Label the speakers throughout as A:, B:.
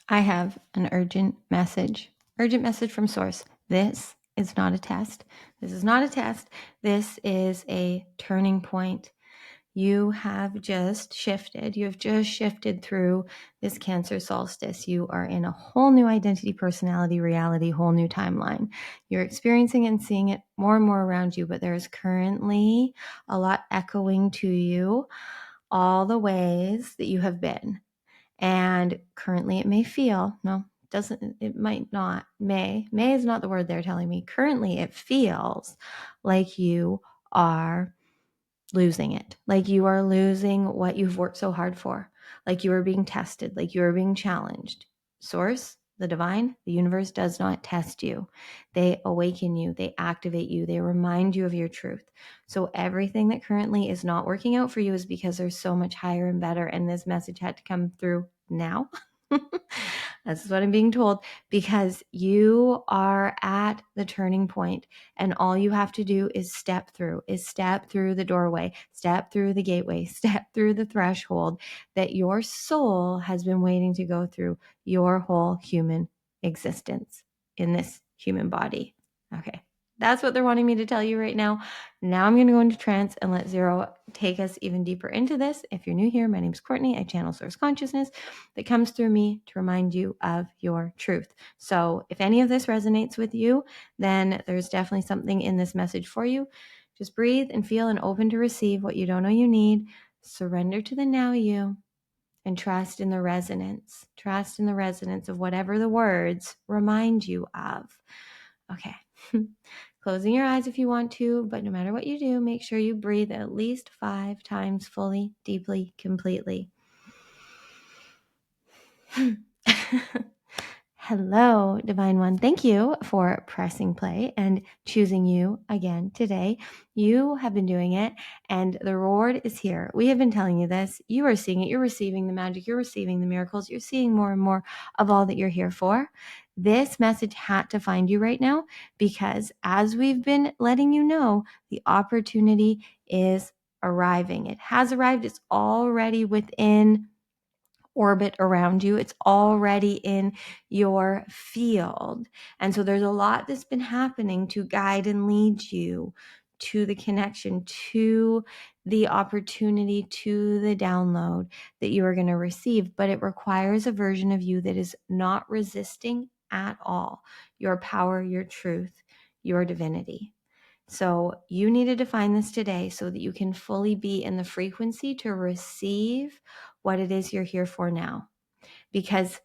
A: I have an urgent message from source. This is not a test. This is not a test. This is a turning point. You have just shifted. You have just shifted through this Cancer Solstice. You are in a whole new identity, personality, reality, whole new timeline. You're experiencing it and seeing it more and more around you, but there is currently a lot echoing to you all the ways that you have been. And currently it may feel, no, it might not, may is not the word they're telling me. Currently it feels like you are losing it, like you are losing what you've worked so hard for, like you are being tested, like you are being challenged. Source, the divine, the universe does not test you. They awaken you, they activate you, they remind you of your truth. So everything that currently is not working out for you is because there's so much higher and better, and this message had to come through now. This is what I'm being told, because you are at the turning point, and all you have to do is step through the doorway, step through the gateway, step through the threshold that your soul has been waiting to go through your whole human existence in this human body. Okay. That's what they're wanting me to tell you right now. Now I'm going to go into trance and let Zero take us even deeper into this. If you're new here, my name is Cortnie. I channel source consciousness that comes through me to remind you of your truth. So if any of this resonates with you, then there's definitely something in this message for you. Just breathe and feel and open to receive what you don't know you need. Surrender to the now you and trust in the resonance. Trust in the resonance of whatever the words remind you of. Okay. Closing your eyes if you want to, but no matter what you do, make sure you breathe at least 5 times fully, deeply, completely. Hello, Divine One. Thank you for pressing play and choosing you again today. You have been doing it, and the reward is here. We have been telling you this. You are seeing it. You're receiving the magic. You're receiving the miracles. You're seeing more and more of all that you're here for. This message had to find you right now because, as we've been letting you know, the opportunity is arriving. It has arrived. It's already within orbit around you. It's already in your field. And so there's a lot that's been happening to guide and lead you to the connection, to the opportunity, to the download that you are going to receive. But it requires a version of you that is not resisting at all your power, your truth, your divinity. So you need to define this today so that you can fully be in the frequency to receive what it is you're here for now. Because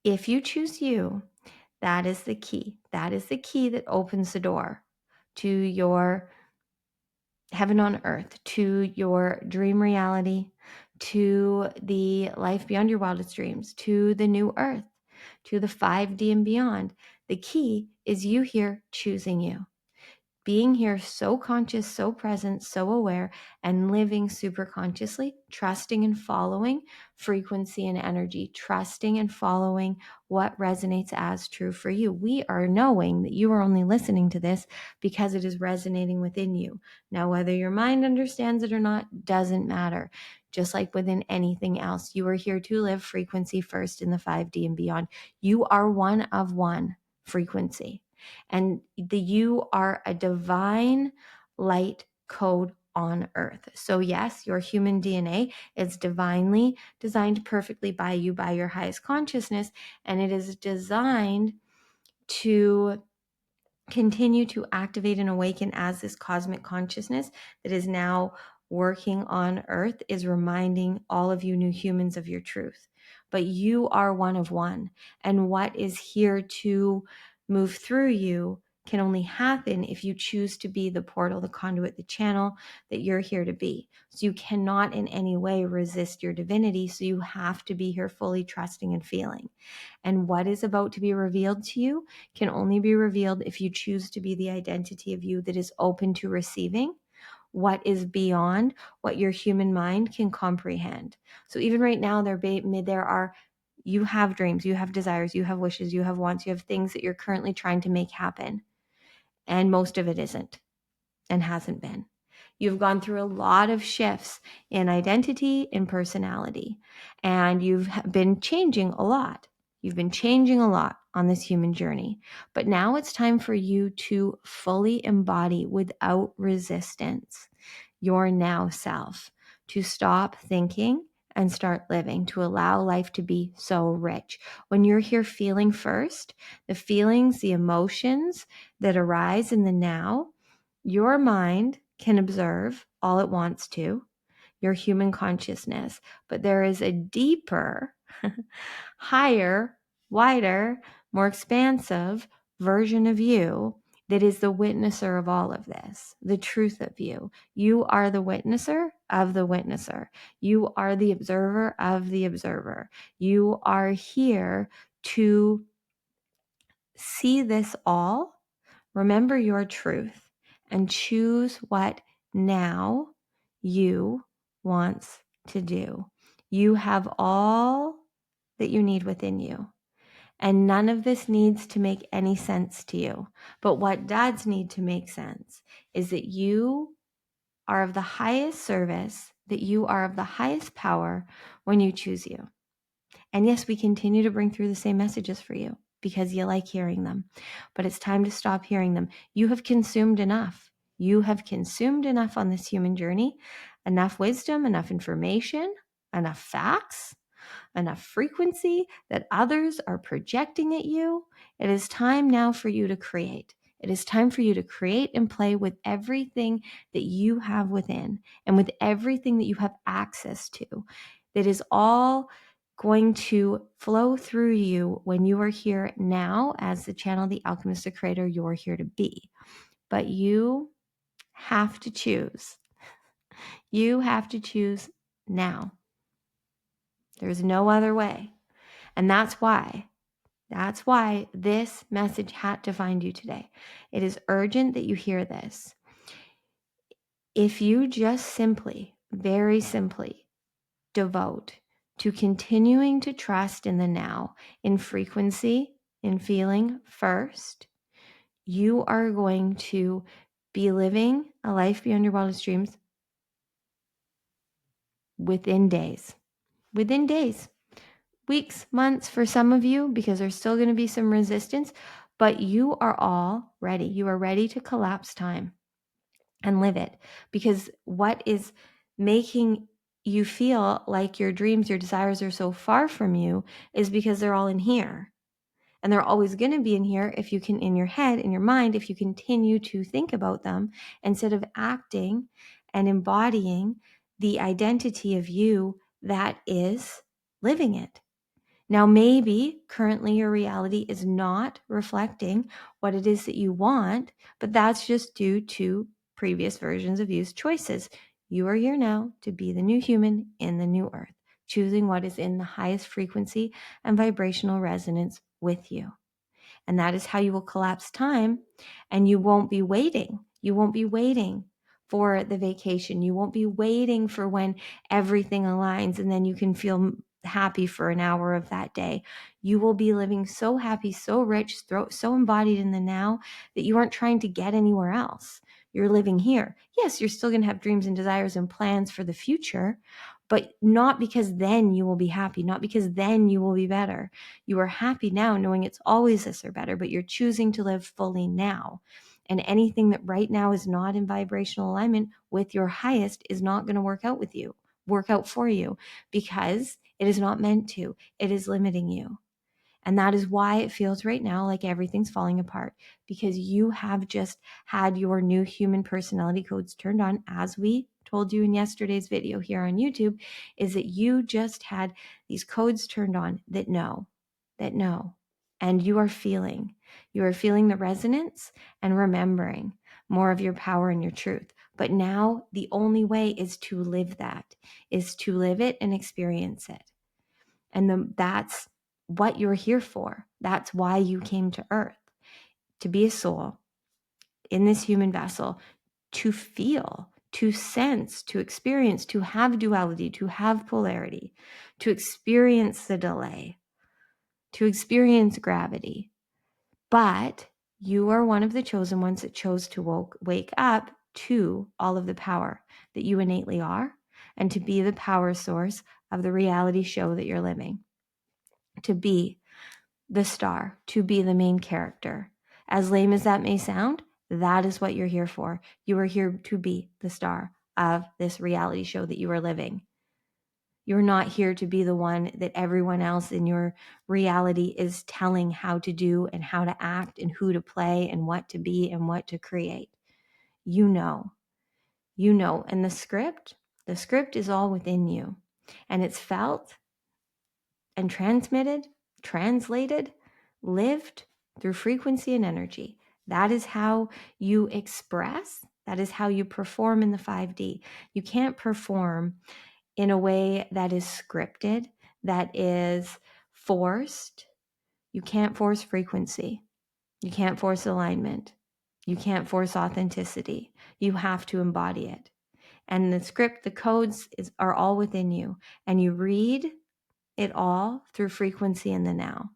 A: if you choose you, that is the key. That is the key that opens the door to your heaven on earth, to your dream reality, to the life beyond your wildest dreams, to the new earth, to the 5D and beyond. The key is you here choosing you. Being here so conscious, so present, so aware, and living super consciously, trusting and following frequency and energy, trusting and following what resonates as true for you. We are knowing that you are only listening to this because it is resonating within you. Now, whether your mind understands it or not doesn't matter. Just like within anything else, you are here to live frequency first in the 5D and beyond. You are one of one frequency. And you are a divine light code on earth. So yes, your human DNA is divinely designed perfectly by you, by your highest consciousness, and it is designed to continue to activate and awaken as this cosmic consciousness that is now working on earth is reminding all of you new humans of your truth. But you are one of one, and what is here to move through you can only happen if you choose to be the portal, the conduit, the channel that you're here to be. So you cannot in any way resist your divinity. So you have to be here fully trusting and feeling. And what is about to be revealed to you can only be revealed if you choose to be the identity of you that is open to receiving what is beyond what your human mind can comprehend. So even right now, you have dreams, you have desires, you have wishes, you have wants, you have things that you're currently trying to make happen. And most of it isn't and hasn't been. You've gone through a lot of shifts in identity and personality, and you've been changing a lot. You've been changing a lot on this human journey, but now it's time for you to fully embody without resistance your now self, to stop thinking and start living, to allow life to be so rich. When you're here feeling first, the feelings, the emotions that arise in the now, your mind can observe all it wants to, your human consciousness, but there is a deeper, higher, wider, more expansive version of you that is the witnesser of all of this, the truth of you. You are the witnesser of the witnesser. You are the observer of the observer. You are here to see this all, remember your truth, and choose what now you wants to do. You have all that you need within you. And none of this needs to make any sense to you. But what does need to make sense is that you are of the highest service, that you are of the highest power when you choose you. And yes, we continue to bring through the same messages for you because you like hearing them. But it's time to stop hearing them. You have consumed enough. You have consumed enough on this human journey, enough wisdom, enough information, enough facts, enough frequency that others are projecting at you. It is time now for you to create. It is time for you to create and play with everything that you have within and with everything that you have access to. That is all going to flow through you when you are here now as the channel, the alchemist, the creator you're here to be. But you have to choose. You have to choose now. There's no other way. And that's why this message had to find you today. It is urgent that you hear this. If you just simply, very simply, devote to continuing to trust in the now, in frequency, in feeling first, you are going to be living a life beyond your wildest dreams within days. Within days. Weeks, months for some of you, because there's still going to be some resistance, but you are all ready. You are ready to collapse time and live it, because what is making you feel like your dreams, your desires are so far from you is because they're all in here. And they're always going to be in here if you can, in your head, in your mind, if you continue to think about them instead of acting and embodying the identity of you that is living it. Now, maybe currently your reality is not reflecting what it is that you want, but that's just due to previous versions of you's choices. You are here now to be the new human in the new earth, choosing what is in the highest frequency and vibrational resonance with you. And that is how you will collapse time, and you won't be waiting. You won't be waiting for the vacation. You won't be waiting for when everything aligns and then you can feel happy for an hour of that day. You will be living so happy, so rich, so embodied in the now that you aren't trying to get anywhere else. You're living here. Yes, you're still going to have dreams and desires and plans for the future, but not because then you will be happy, not because then you will be better. You are happy now knowing it's always this or better, but you're choosing to live fully now. And anything that right now is not in vibrational alignment with your highest is not going to work out for you, because it is not meant to. It is limiting you. And that is why it feels right now like everything's falling apart, because you have just had your new human personality codes turned on. As we told you in yesterday's video here on YouTube, is that you just had these codes turned on that know. And you are feeling the resonance and remembering more of your power and your truth. But now the only way is to live that, is to live it and experience it. And that's what you're here for. That's why you came to earth, to be a soul in this human vessel, to feel, to sense, to experience, to have duality, to have polarity, to experience the delay, to experience gravity. But you are one of the chosen ones that chose to wake up to all of the power that you innately are, and to be the power source of the reality show that you're living, to be the star, to be the main character. As lame as that may sound, that is what you're here for. You are here to be the star of this reality show that you are living. You're not here to be the one that everyone else in your reality is telling how to do and how to act and who to play and what to be and what to create. You know, and the script is all within you, and it's felt and transmitted, translated, lived through frequency and energy. That is how you express. That is how you perform in the 5D. You can't perform in a way that is scripted, that is forced. You can't force frequency. You can't force alignment. You can't force authenticity. You have to embody it. And the script, the codes are all within you. And you read it all through frequency in the now.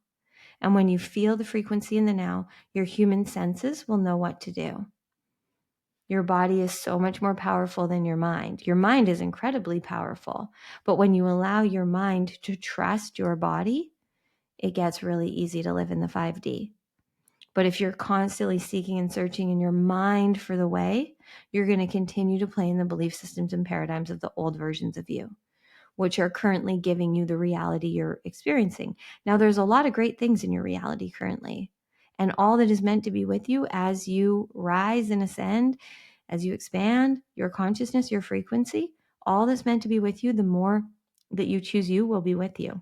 A: And when you feel the frequency in the now, your human senses will know what to do. Your body is so much more powerful than your mind. Your mind is incredibly powerful. But when you allow your mind to trust your body, it gets really easy to live in the 5D. But if you're constantly seeking and searching in your mind for the way, you're going to continue to play in the belief systems and paradigms of the old versions of you, which are currently giving you the reality you're experiencing. Now, there's a lot of great things in your reality currently, and all that is meant to be with you as you rise and ascend, as you expand your consciousness, your frequency, all that's meant to be with you, the more that you choose you will be with you.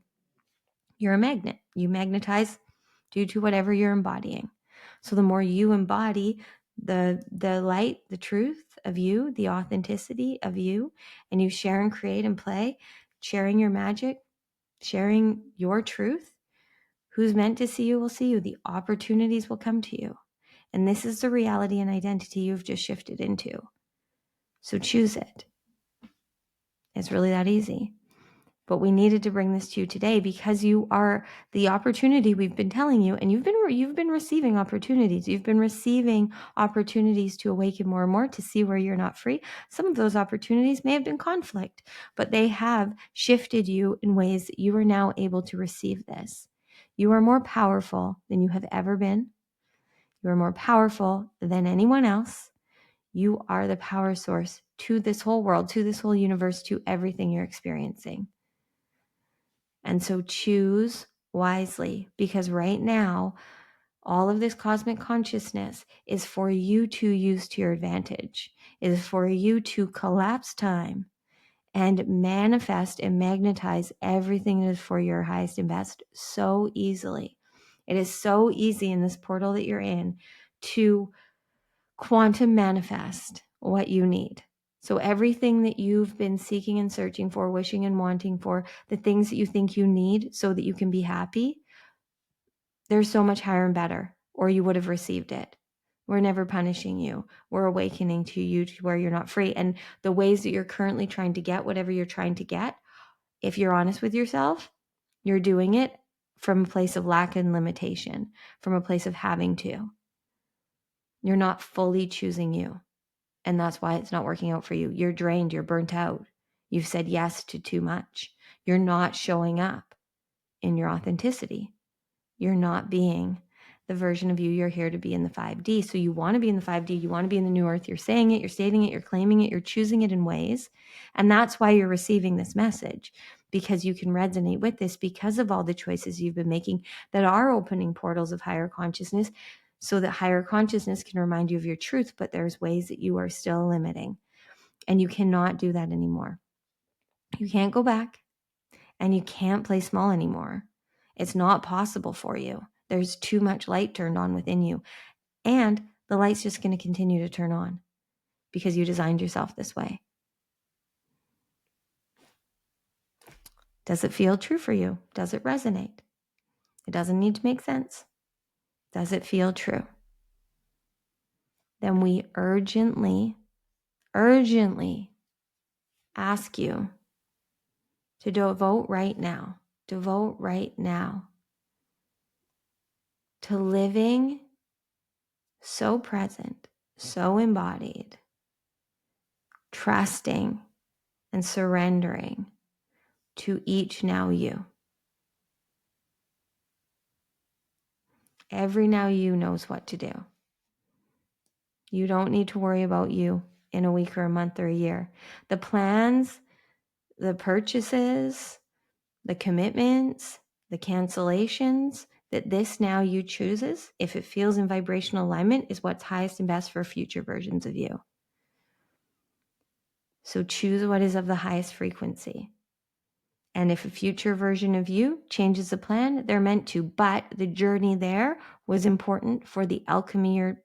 A: You're a magnet. You magnetize due to whatever you're embodying. So the more you embody the light, the truth of you, the authenticity of you, and you share and create and play, sharing your magic, sharing your truth, who's meant to see you will see you. The opportunities will come to you. And this is the reality and identity you've just shifted into. So choose it. It's really that easy. But we needed to bring this to you today because you are the opportunity we've been telling you, and you've been receiving opportunities. You've been receiving opportunities to awaken more and more, to see where you're not free. Some of those opportunities may have been conflict, but they have shifted you in ways that you are now able to receive this. You are more powerful than you have ever been. You are more powerful than anyone else. You are the power source to this whole world, to this whole universe, to everything you're experiencing. And so choose wisely, because right now, all of this cosmic consciousness is for you to use to your advantage. It is for you to collapse time and manifest and magnetize everything that is for your highest and best so easily. It is so easy in this portal that you're in to quantum manifest what you need. So everything that you've been seeking and searching for, wishing and wanting for, the things that you think you need so that you can be happy, they're so much higher and better, or you would have received it. We're never punishing you. We're awakening to you to where you're not free. And the ways that you're currently trying to get whatever you're trying to get, if you're honest with yourself, you're doing it from a place of lack and limitation, from a place of having to. You're not fully choosing you. And that's why it's not working out for you. You're drained. You're burnt out. You've said yes to too much. You're not showing up in your authenticity. You're not being the version of you you're here to be in the 5D. So you want to be in the 5D. You want to be in the new earth. You're saying it. You're stating it. You're claiming it. You're choosing it in ways. And that's why you're receiving this message, because you can resonate with this because of all the choices you've been making that are opening portals of higher consciousness, so that higher consciousness can remind you of your truth. But there's ways that you are still limiting, and you cannot do that anymore. You can't go back, and you can't play small anymore. It's not possible for you. There's too much light turned on within you. And the light's just going to continue to turn on because you designed yourself this way. Does it feel true for you? Does it resonate? It doesn't need to make sense. Does it feel true? Then we urgently ask you to devote right now to living so present, so embodied, trusting and surrendering to each now you. Every now you knows what to do. You don't need to worry about you in a week or a month or a year. The plans, the purchases, the commitments, the cancellations that this now you chooses, if it feels in vibrational alignment, is what's highest and best for future versions of you. So choose what is of the highest frequency. And if a future version of you changes the plan, they're meant to. But the journey there was important for the alchemy you're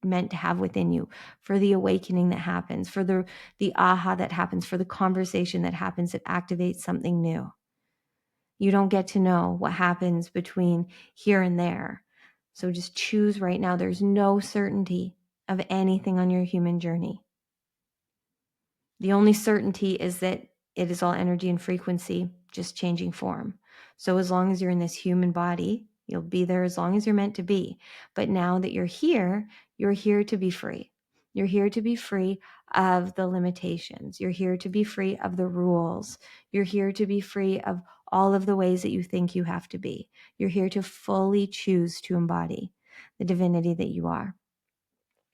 A: meant to have within you, for the awakening that happens, for the aha that happens, for the conversation that happens that activates something new. You don't get to know what happens between here and there. So just choose right now. There's no certainty of anything on your human journey. The only certainty is that it is all energy and frequency, just changing form. So as long as you're in this human body, you'll be there as long as you're meant to be. But now that you're here to be free. You're here to be free of the limitations. You're here to be free of the rules. You're here to be free of all of the ways that you think you have to be. You're here to fully choose to embody the divinity that you are.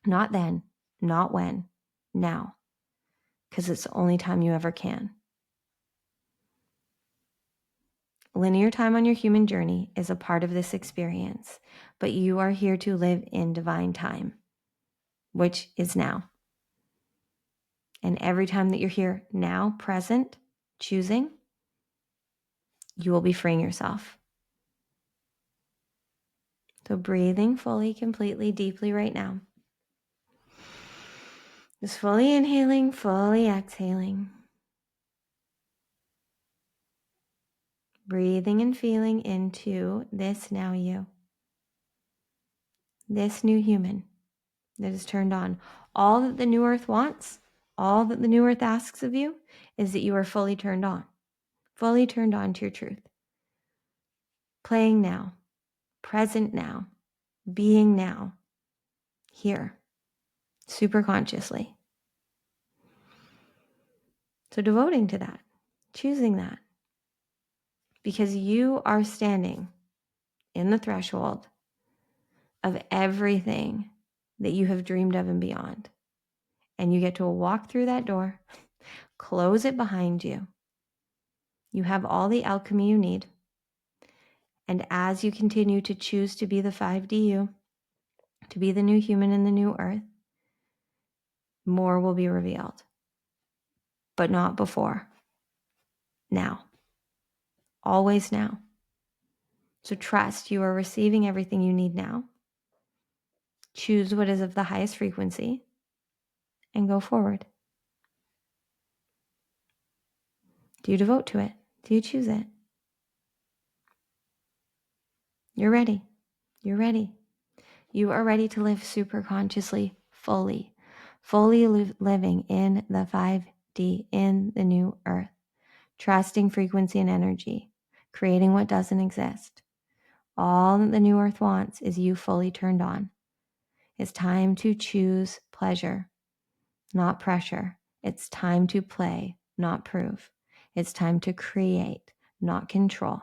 A: Not then, not when, now. Because it's the only time you ever can. Linear time on your human journey is a part of this experience, but you are here to live in divine time, which is now. And every time that you're here now, present, choosing, you will be freeing yourself. So breathing fully, completely, deeply right now. Just fully inhaling, fully exhaling. Breathing and feeling into this now you. This new human that is turned on. All that the new earth wants, all that the new earth asks of you is that you are fully turned on to your truth. Playing now, present now, being now, here, super consciously. So devoting to that, choosing that, because you are standing in the threshold of everything that you have dreamed of and beyond. And you get to walk through that door, close it behind you. You have all the alchemy you need. And as you continue to choose to be the 5D you, to be the new human in the new earth, more will be revealed. But not before. Now. Always now. So trust you are receiving everything you need now. Choose what is of the highest frequency and go forward. Do you devote to it? Do you choose it? You're ready. You're ready. You are ready to live super consciously, fully living in the 5D, in the new earth, trusting frequency and energy, creating what doesn't exist. All that the new earth wants is you fully turned on. It's time to choose pleasure, not pressure. It's time to play, not prove. It's time to create, not control.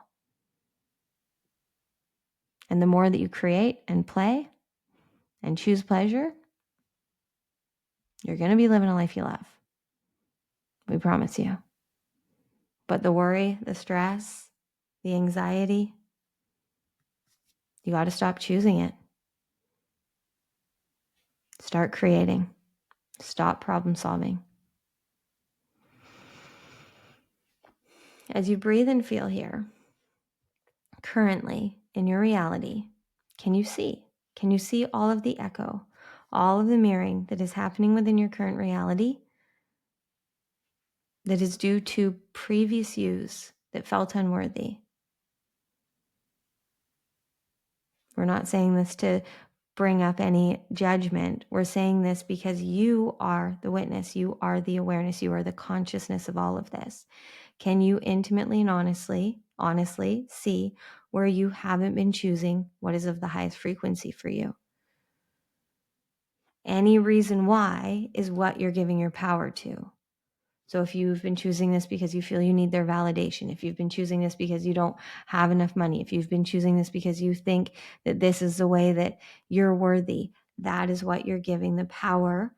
A: And the more that you create and play and choose pleasure, you're going to be living a life you love. We promise you. But the worry, the stress, the anxiety, you got to stop choosing it. Start creating. Stop problem solving. As you breathe and feel here, currently in your reality, can you see? Can you see all of the echo, all of the mirroring that is happening within your current reality that is due to previous yous that felt unworthy? We're not saying this to bring up any judgment. We're saying this because you are the witness. You are the awareness. You are the consciousness of all of this. Can you intimately and honestly see where you haven't been choosing what is of the highest frequency for you? Any reason why is what you're giving your power to. So if you've been choosing this because you feel you need their validation, if you've been choosing this because you don't have enough money, if you've been choosing this because you think that this is the way that you're worthy, that is what you're giving the power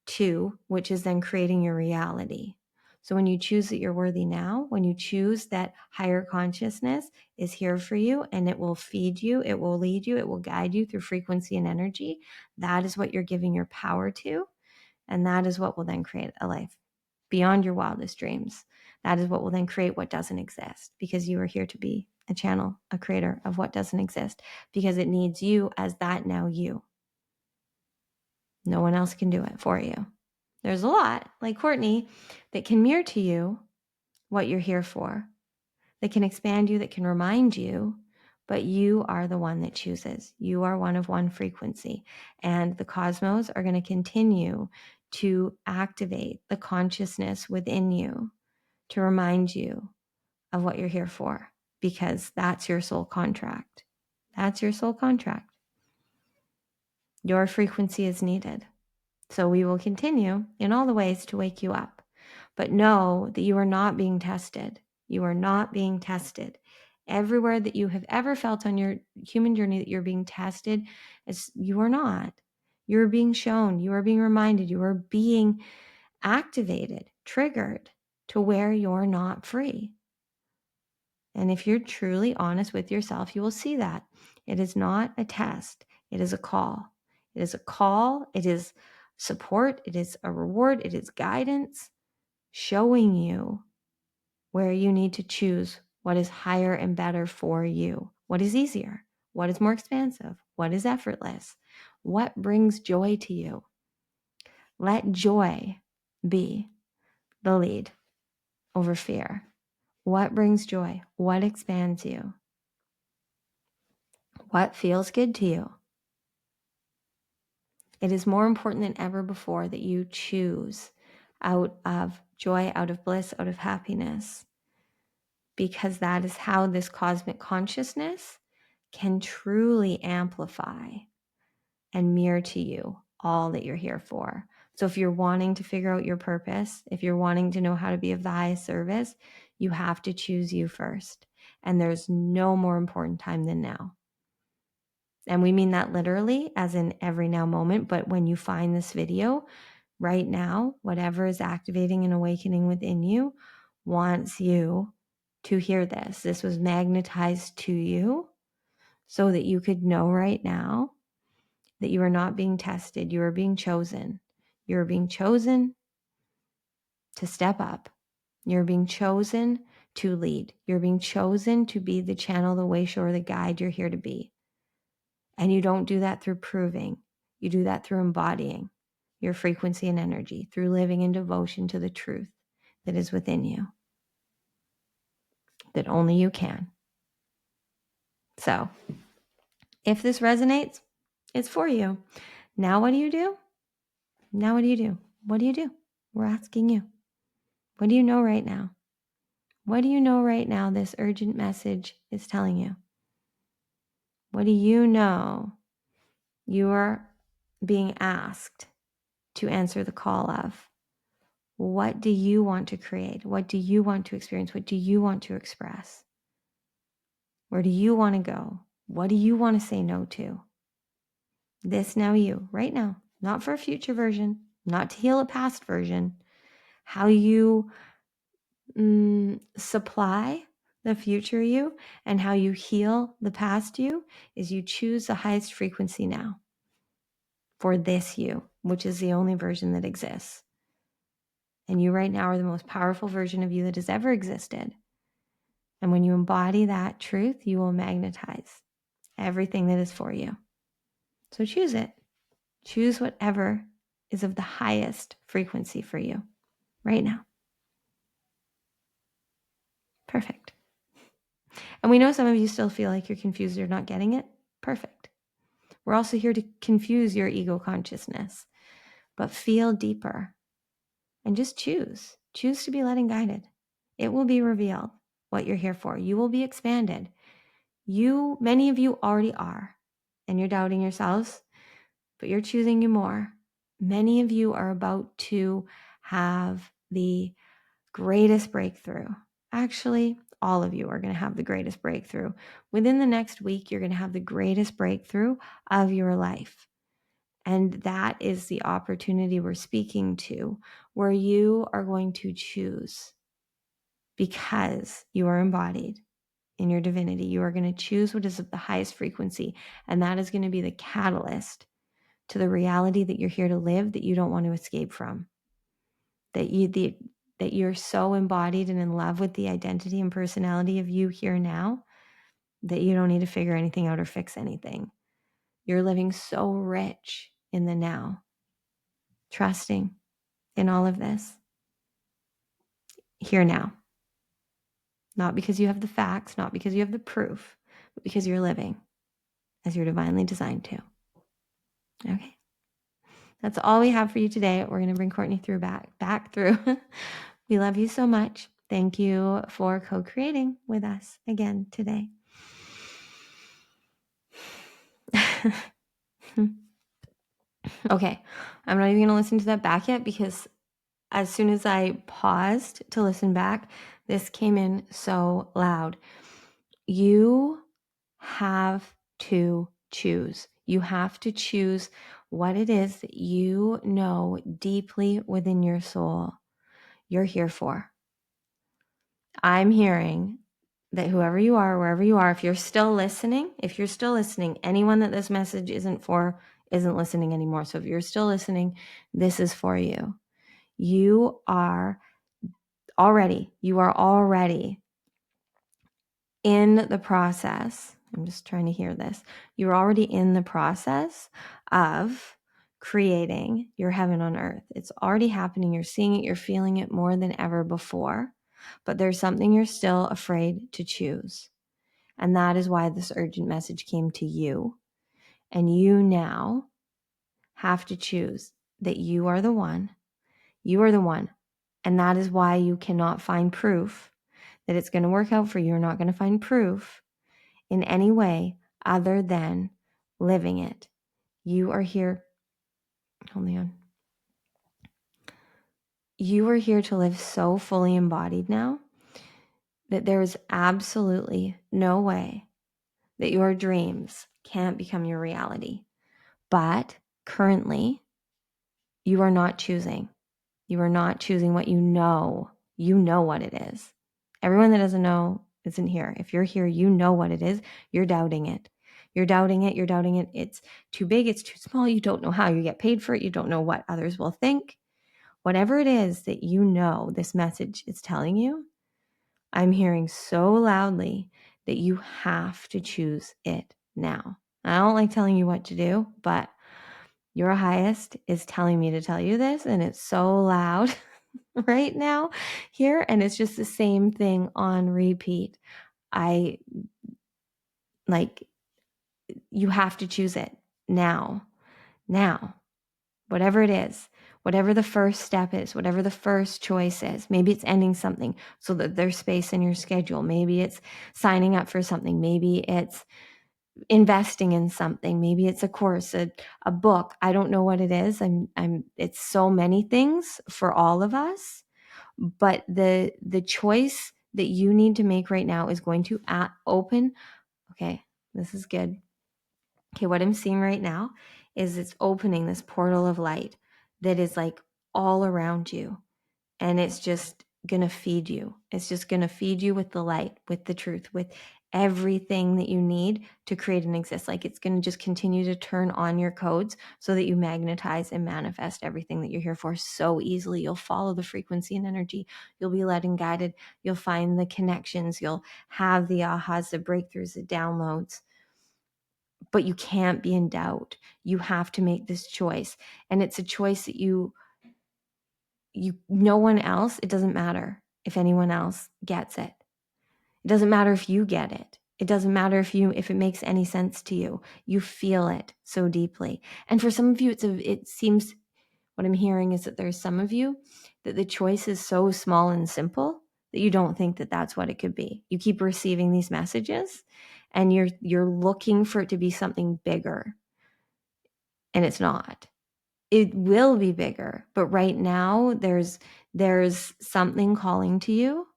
A: to, which is then creating your reality. So when you choose that you're worthy now, when you choose that higher consciousness is here for you and it will feed you, it will lead you, it will guide you through frequency and energy, that is what you're giving your power to. And that is what will then create a life beyond your wildest dreams. That is what will then create what doesn't exist, because you are here to be a channel, a creator of what doesn't exist, because it needs you as that now you. No one else can do it for you. There's a lot, like Cortnie, that can mirror to you what you're here for, that can expand you, that can remind you, but you are the one that chooses. You are one of one frequency, and the cosmos are going to continue to activate the consciousness within you to remind you of what you're here for, because that's your soul contract. That's your soul contract. Your frequency is needed. So we will continue in all the ways to wake you up. But know that you are not being tested. You are not being tested. Everywhere that you have ever felt on your human journey that you're being tested, you are not. You are being shown, you are being reminded, you are being activated, triggered to where you're not free. And if you're truly honest with yourself, you will see that. It is not a test, it is a call. It is a call, it is support, it is a reward, it is guidance, showing you where you need to choose what is higher and better for you. What is easier? What is more expansive? What is effortless? What brings joy to you? Let joy be the lead over fear. What brings joy? What expands you? What feels good to you? It is more important than ever before that you choose out of joy, out of bliss, out of happiness, because that is how this cosmic consciousness can truly amplify and mirror to you all that you're here for. So if you're wanting to figure out your purpose, if you're wanting to know how to be of the highest service, you have to choose you first. And there's no more important time than now. And we mean that literally, as in every now moment. But when you find this video right now, whatever is activating and awakening within you wants you to hear this. This was magnetized to you so that you could know right now that you are not being tested. You are being chosen. You are being chosen to step up. You're being chosen to lead. You're being chosen to be the channel, the way show, or the guide you're here to be. And you don't do that through proving. You do that through embodying your frequency and energy, through living in devotion to the truth that is within you, that only you can. So if this resonates, it's for you. Now what do you do? Now what do you do? What do you do? We're asking you. What do you know right now? What do you know right now this urgent message is telling you? What do you know you are being asked to answer the call of? What do you want to create? What do you want to experience? What do you want to express? Where do you want to go? What do you want to say no to? This now you, right now, not for a future version, not to heal a past version. How you supply the future you and how you heal the past you is you choose the highest frequency now for this you, which is the only version that exists. And you right now are the most powerful version of you that has ever existed. And when you embody that truth, you will magnetize everything that is for you. So choose it. Choose whatever is of the highest frequency for you right now. Perfect. And we know some of you still feel like you're confused or not getting it. Perfect. We're also here to confuse your ego consciousness, but feel deeper and just choose. Choose to be led and guided. It will be revealed what you're here for. You will be expanded. Many of you already are, and you're doubting yourselves, but you're choosing you more. Many of you are about to have the greatest breakthrough. Actually, all of you are going to have the greatest breakthrough. Within the next week, you're going to have the greatest breakthrough of your life. And that is the opportunity we're speaking to, where you are going to choose, because you are embodied in your divinity. You are going to choose what is of the highest frequency. And that is going to be the catalyst to the reality that you're here to live, that you don't want to escape from. That you're so embodied and in love with the identity and personality of you here now that you don't need to figure anything out or fix anything. You're living so rich in the now, trusting in all of this here now. Not because you have the facts, not because you have the proof, but because you're living as you're divinely designed to. Okay. That's all we have for you today. We're going to bring Cortnie through back through. We love you so much. Thank you for co-creating with us again today. Okay, I'm not even going to listen to that back yet, because as soon as I paused to listen back, this came in so loud. You have to choose. You have to choose what it is that you know deeply within your soul you're here for. I'm hearing that whoever you are, wherever you are, if you're still listening, anyone that this message isn't for isn't listening anymore. So if you're still listening, this is for you. You are already in the process. I'm just trying to hear this. You're already in the process of creating your heaven on earth. It's already happening. You're seeing it. You're feeling it more than ever before. But there's something you're still afraid to choose. And that is why this urgent message came to you. And you now have to choose that you are the one. You are the one. And that is why you cannot find proof that it's going to work out for you. You're not going to find proof in any way other than living it. You are here. Hold on. You are here to live so fully embodied now that there is absolutely no way that your dreams can't become your reality. But currently, you are not choosing. You are not choosing what you know. You know what it is. Everyone that doesn't know isn't here. If you're here, you know what it is. You're doubting it. You're doubting it. You're doubting it. It's too big. It's too small. You don't know how you get paid for it. You don't know what others will think. Whatever it is that you know this message is telling you, I'm hearing so loudly that you have to choose it now. I don't like telling you what to do, but your highest is telling me to tell you this, and it's so loud right now here, and it's just the same thing on repeat. You have to choose it now, whatever it is, whatever the first step is, whatever the first choice is. Maybe it's ending something so that there's space in your schedule. Maybe it's signing up for something. Maybe it's investing in something. Maybe it's a course, a book. I don't know what it is. It's so many things for all of us, but the choice that you need to make right now is going to open. Okay, this is good. Okay, what I'm seeing right now is it's opening this portal of light that is like all around you. And it's just going to feed you. It's just going to feed you with the light, with the truth, with everything that you need to create and exist. Like it's going to just continue to turn on your codes so that you magnetize and manifest everything that you're here for so easily. You'll follow the frequency and energy. You'll be led and guided. You'll find the connections. You'll have the ahas, the breakthroughs, the downloads. But you can't be in doubt. You have to make this choice. And it's a choice that no one else, it doesn't matter if anyone else gets it. It doesn't matter if you get it. It doesn't matter if it makes any sense to you. You feel it so deeply. And for some of you, it seems, what I'm hearing is that there's some of you that the choice is so small and simple that you don't think that that's what it could be. You keep receiving these messages and you're looking for it to be something bigger. And it's not. it will be bigger. But right now there's something calling to you,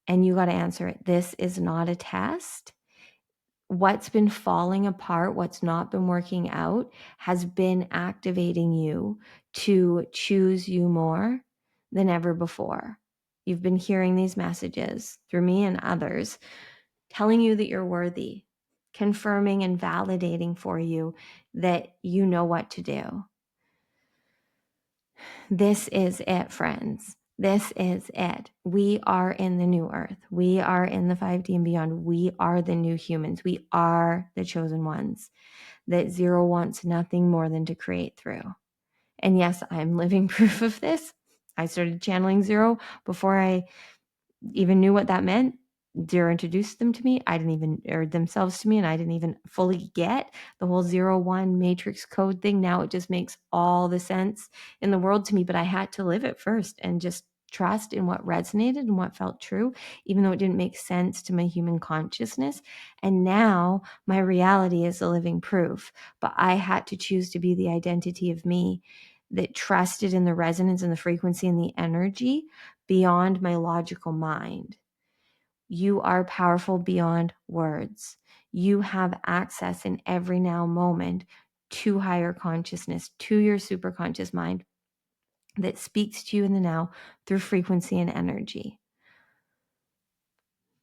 A: and you got to answer it. This is not a test. What's been falling apart, what's not been working out, has been activating you to choose you more than ever before. You've been hearing these messages through me and others, telling you that you're worthy, confirming and validating for you that you know what to do. This is it, friends. This is it. We are in the new earth. We are in the 5D and beyond. We are the new humans. We are the chosen ones that Zero wants nothing more than to create through. And yes, I'm living proof of this. I started channeling Zero before I even knew what that meant. Zero introduced them to me. I didn't even, or themselves to me, and I didn't even fully get the whole 0-1 matrix code thing. Now it just makes all the sense in the world to me, but I had to live it first and just trust in what resonated and what felt true, even though it didn't make sense to my human consciousness. And now my reality is a living proof, but I had to choose to be the identity of me that trusted in the resonance and the frequency and the energy beyond my logical mind. You are powerful beyond words. You have access in every now moment to higher consciousness, to your superconscious mind that speaks to you in the now through frequency and energy.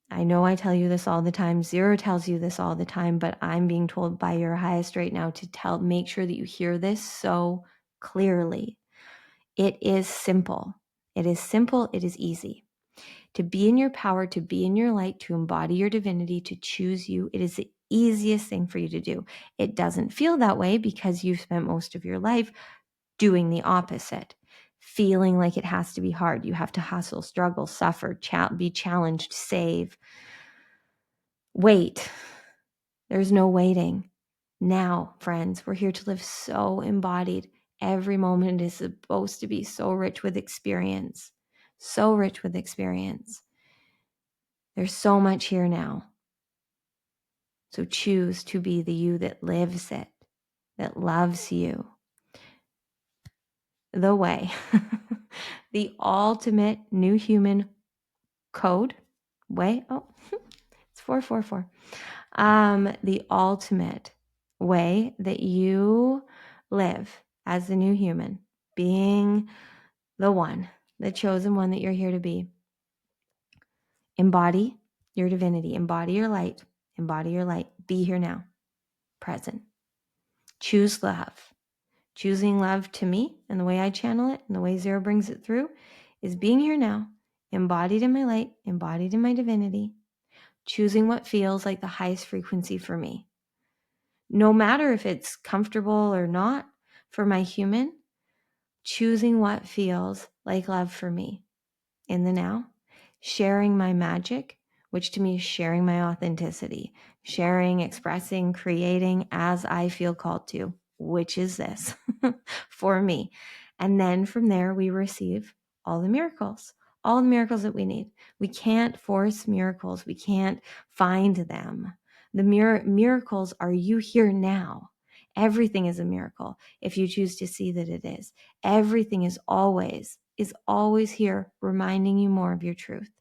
A: I know I tell you this all the time. Zero tells you this all the time, but I'm being told by your highest right now to make sure that you hear this so clearly. It is simple. It is simple. It is easy. To be in your power, to be in your light, to embody your divinity, to choose you, it is the easiest thing for you to do. It doesn't feel that way because you've spent most of your life doing the opposite, feeling like it has to be hard. You have to hustle, struggle, suffer, be challenged, save, wait. There's no waiting. Now, friends, we're here to live so embodied. Every moment is supposed to be so rich with experience, so rich with experience. There's so much here now. So choose to be the you that lives it, that loves you. The way, the ultimate new human code way. Oh, it's 444. The ultimate way that you live as the new human, being the one, the chosen one that you're here to be. Embody your divinity, embody your light, embody your light. Be here now, present. Choose love. Choosing love to me and the way I channel it and the way Zero brings it through is being here now, embodied in my light, embodied in my divinity, choosing what feels like the highest frequency for me. No matter if it's comfortable or not for my human, choosing what feels like love for me in the now, sharing my magic, which to me is sharing my authenticity, sharing, expressing, creating as I feel called to, which is this for me. And then from there, we receive all the miracles that we need. We can't force miracles. We can't find them. The miracles are you here now. Everything is a miracle if you choose to see that it is. Everything is always here reminding you more of your truth.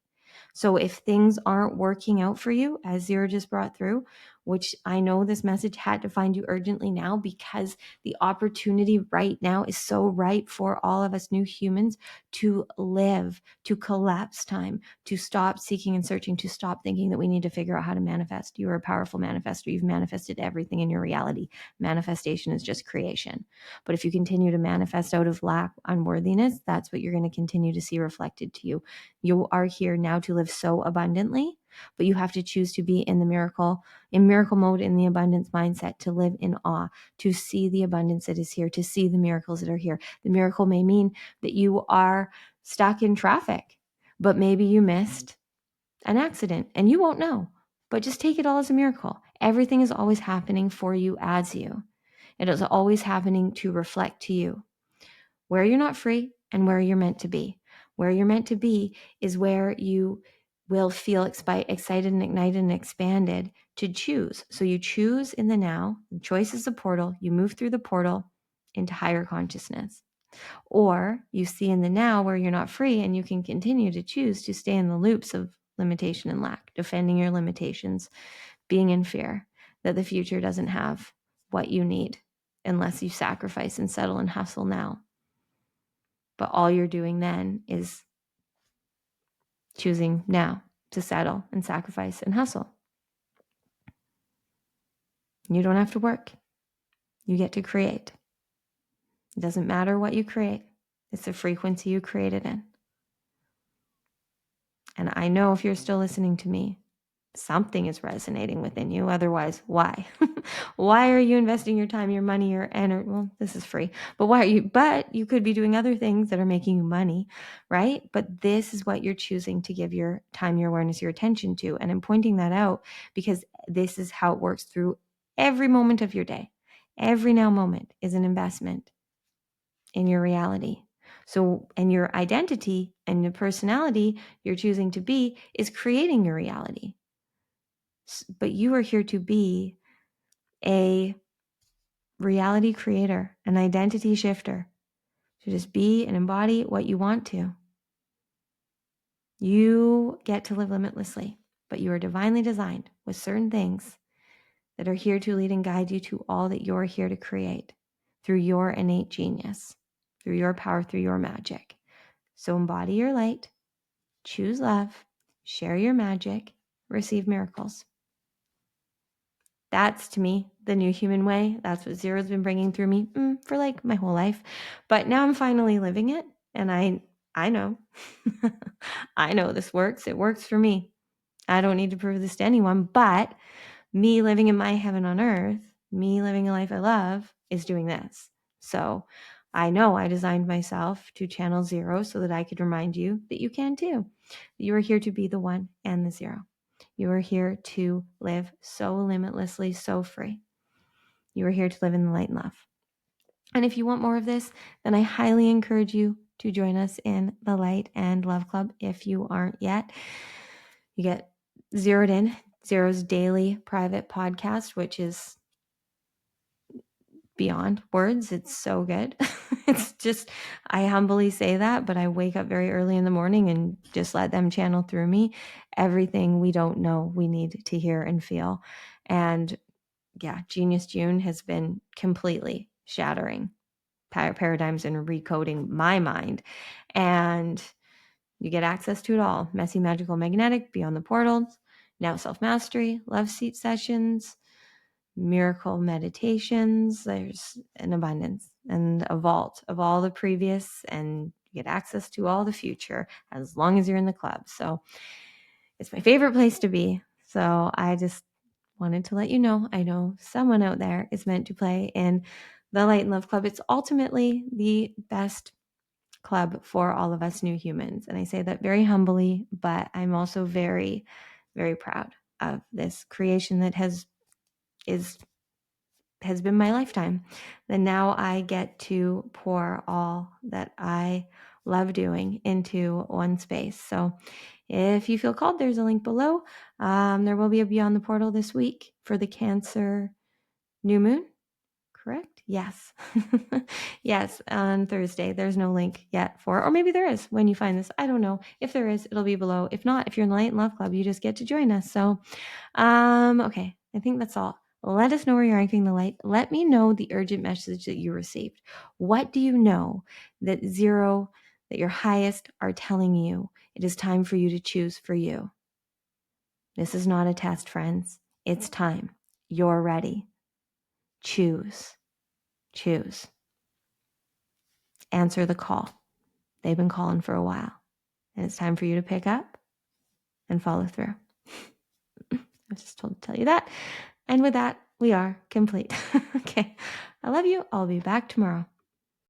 A: So if things aren't working out for you, as Zero just brought through, which I know this message had to find you urgently now because the opportunity right now is so ripe for all of us new humans to live, to collapse time, to stop seeking and searching, to stop thinking that we need to figure out how to manifest. You are a powerful manifester. You've manifested everything in your reality. Manifestation is just creation. But if you continue to manifest out of lack, unworthiness, that's what you're going to continue to see reflected to you. You are here now to live so abundantly, but you have to choose to be in miracle mode, in the abundance mindset, to live in awe, to see the abundance that is here, to see the miracles that are here. The miracle may mean that you are stuck in traffic, but maybe you missed an accident and you won't know, but just take it all as a miracle. Everything is always happening for you as you. It is always happening to reflect to you where you're not free and where you're meant to be. Where you're meant to be is where you will feel excited and ignited and expanded to choose. So you choose in the now. The choice is the portal. You move through the portal into higher consciousness. Or you see in the now where you're not free and you can continue to choose to stay in the loops of limitation and lack, defending your limitations, being in fear that the future doesn't have what you need unless you sacrifice and settle and hustle now. But all you're doing then is choosing now to settle and sacrifice and hustle. You don't have to work. You get to create. It doesn't matter what you create. It's the frequency you create it in. And I know if you're still listening to me, something is resonating within you. Otherwise, why? Why are you investing your time, your money, your energy? Well, this is free, but why are you? But you could be doing other things that are making you money, right? But this is what you're choosing to give your time, your awareness, your attention to. And I'm pointing that out because this is how it works through every moment of your day. Every now moment is an investment in your reality. So, and your identity and the personality you're choosing to be is creating your reality. But you are here to be a reality creator, an identity shifter, to just be and embody what you want to. You get to live limitlessly, but you are divinely designed with certain things that are here to lead and guide you to all that you're here to create through your innate genius, through your power, through your magic. So embody your light, choose love, share your magic, receive miracles. That's, to me, the new human way. That's what Zero's been bringing through me for like my whole life. But now I'm finally living it. And I know, I know this works. It works for me. I don't need to prove this to anyone, but me living in my heaven on earth, me living a life I love is doing this. So I know I designed myself to channel Zero so that I could remind you that you can too. You are here to be the one and the zero. You are here to live so limitlessly, so free. You are here to live in the light and love. And if you want more of this, then I highly encourage you to join us in the Light and Love Club if you aren't yet. You get zeroed in, Zero's daily private podcast, which is beyond words. It's so good. It's just, I humbly say that, but I wake up very early in the morning and just let them channel through me everything we don't know we need to hear and feel. And yeah, Genius June has been completely shattering paradigms and recoding my mind. And you get access to it all: messy, magical, magnetic, beyond the portals, now self-mastery, love seat sessions, miracle meditations. There's an abundance and a vault of all the previous, and you get access to all the future as long as you're in the club. So it's my favorite place to be. So I just wanted to let you know, I know someone out there is meant to play in the Light and Love Club. It's ultimately the best club for all of us new humans. And I say that very humbly, but I'm also very, very proud of this creation that has been my lifetime. Then now I get to pour all that I love doing into one space. So if you feel called, there's a link below. There will be a Beyond the Portal this week for the Cancer new moon. Correct? Yes. Yes, on Thursday. There's no link yet for, or maybe there is when you find this. I don't know. If there is, it'll be below. If not, if you're in the Light and Love Club, you just get to join us. So, okay. I think that's all. Let us know where you're anchoring the light. Let me know the urgent message that you received. What do you know that Zero, that your highest are telling you? It is time for you to choose for you. This is not a test, friends. It's time. You're ready. Choose. Choose. Answer the call. They've been calling for a while, and it's time for you to pick up and follow through. I was just told to tell you that. And with that, we are complete. Okay. I love you. I'll be back tomorrow.